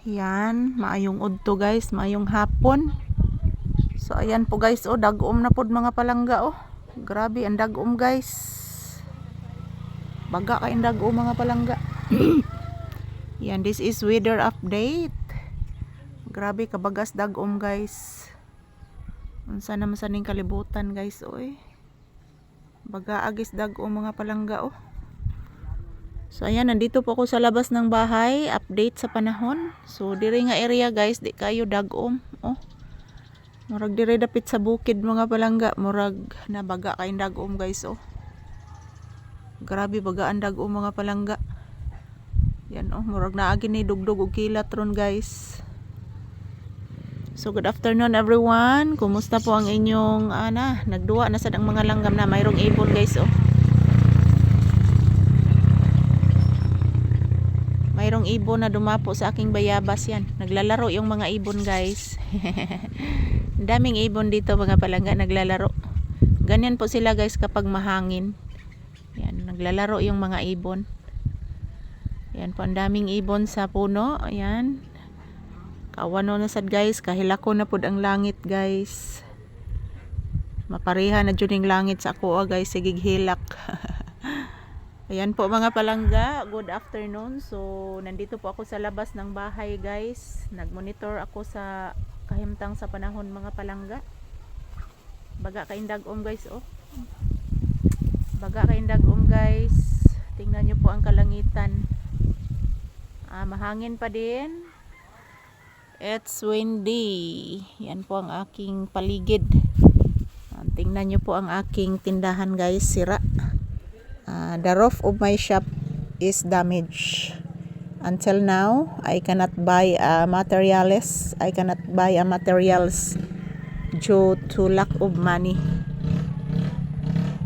Yan, maayong udto guys, maayong hapon. So ayan po guys, oh, dagom na pod mga palangga, oh. Grabe ang dagom guys. Baga kay dagom mga palangga. Yan, this is weather update. Grabe kabagas dagom guys. Unsa naman sa ning kalibutan guys, oy. Baga agis dagom mga palangga, oh. So ayan, nandito po ako sa labas ng bahay, update sa panahon. So diri nga area guys, di kayo dagom, oh. Murag diri dapit sa bukid mga palangga, murag nabaga kay dagom guys, oh. Grabe bagaan dagom mga palangga. Yan, oh, murag naagi ni dugdug og kilat ron guys. So good afternoon everyone. Kumusta po ang inyong nagduwa na sad ang mga langgam na mayroong ibon guys, oh. Mayroong ibon na dumapo sa aking bayabas yan. Naglalaro yung mga ibon guys. Daming ibon dito mga palangga naglalaro. Ganyan po sila guys kapag mahangin. Yan, naglalaro yung mga ibon. Yan po, ang daming ibon sa puno. Ayan. Kawano na sad guys, kahilako na pud ang langit guys. Mapareha na jud ning langit sa ako guys, sigig hilak. Ayan po mga palangga, good afternoon. So nandito po ako sa labas ng bahay guys. Nagmonitor ako sa kahimtang sa panahon mga palangga. Baga kaindag guys, oh. Baga kaindag guys. Tingnan nyo po ang kalangitan. Mahangin pa din. It's windy. Yan po ang aking paligid. Tingnan nyo po ang aking tindahan guys, sira. The roof of my shop is damaged. Until now, I cannot buy materials. I cannot buy materials due to lack of money.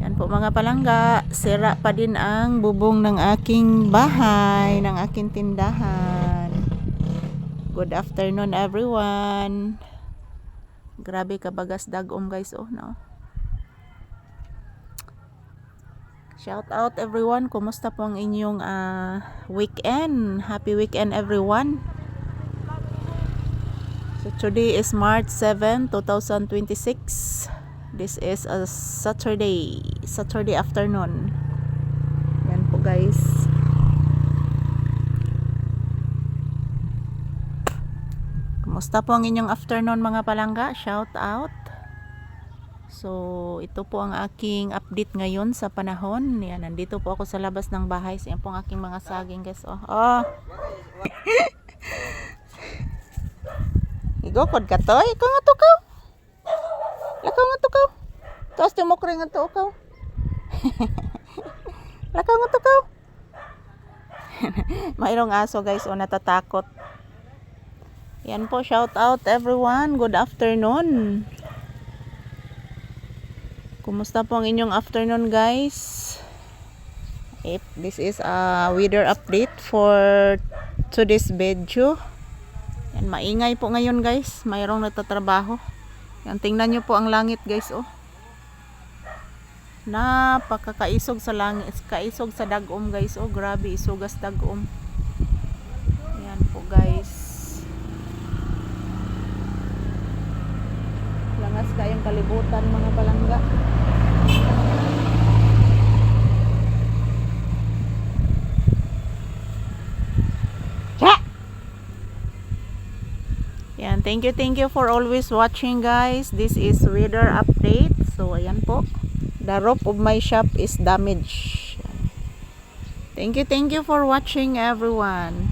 Yan po mga palangga, sira pa din ang bubong ng aking bahay, ng aking tindahan. Good afternoon everyone. Grabe kabagas dagom guys, oh no. Shout out everyone. Kumusta po ang inyong weekend? Happy weekend everyone. So today is March 7, 2026. This is a Saturday afternoon. Yan po guys. Kumusta po ang inyong afternoon mga palangga? Shout out. So, ito po ang aking update ngayon sa panahon. Yan, nandito po ako sa labas ng bahay. Yan po ang aking mga saging guys. Oh. Igokod ka to? Ikaw nga to ka. Lakaw nga to ka. Tapos tumukri nga to ka. Lakaw nga to ka. Mayroong aso guys, natatakot. Yan po, shout out everyone. Good afternoon. Kumusta po ang inyong afternoon guys? This is a weather update for today's video. Yan, maingay po ngayon guys. Mayroong nagtatrabaho. Yan, tingnan nyo po ang langit guys, oh. Napakakaisog sa langit. Kaisog sa dagom guys, oh. Grabe, isugas dagom. Yan po guys. Langas kayong kalibutan mga palangga. Yan, thank you for always watching guys. This is weather update. So ayan po, the roof of my shop is damaged. Thank you for watching everyone.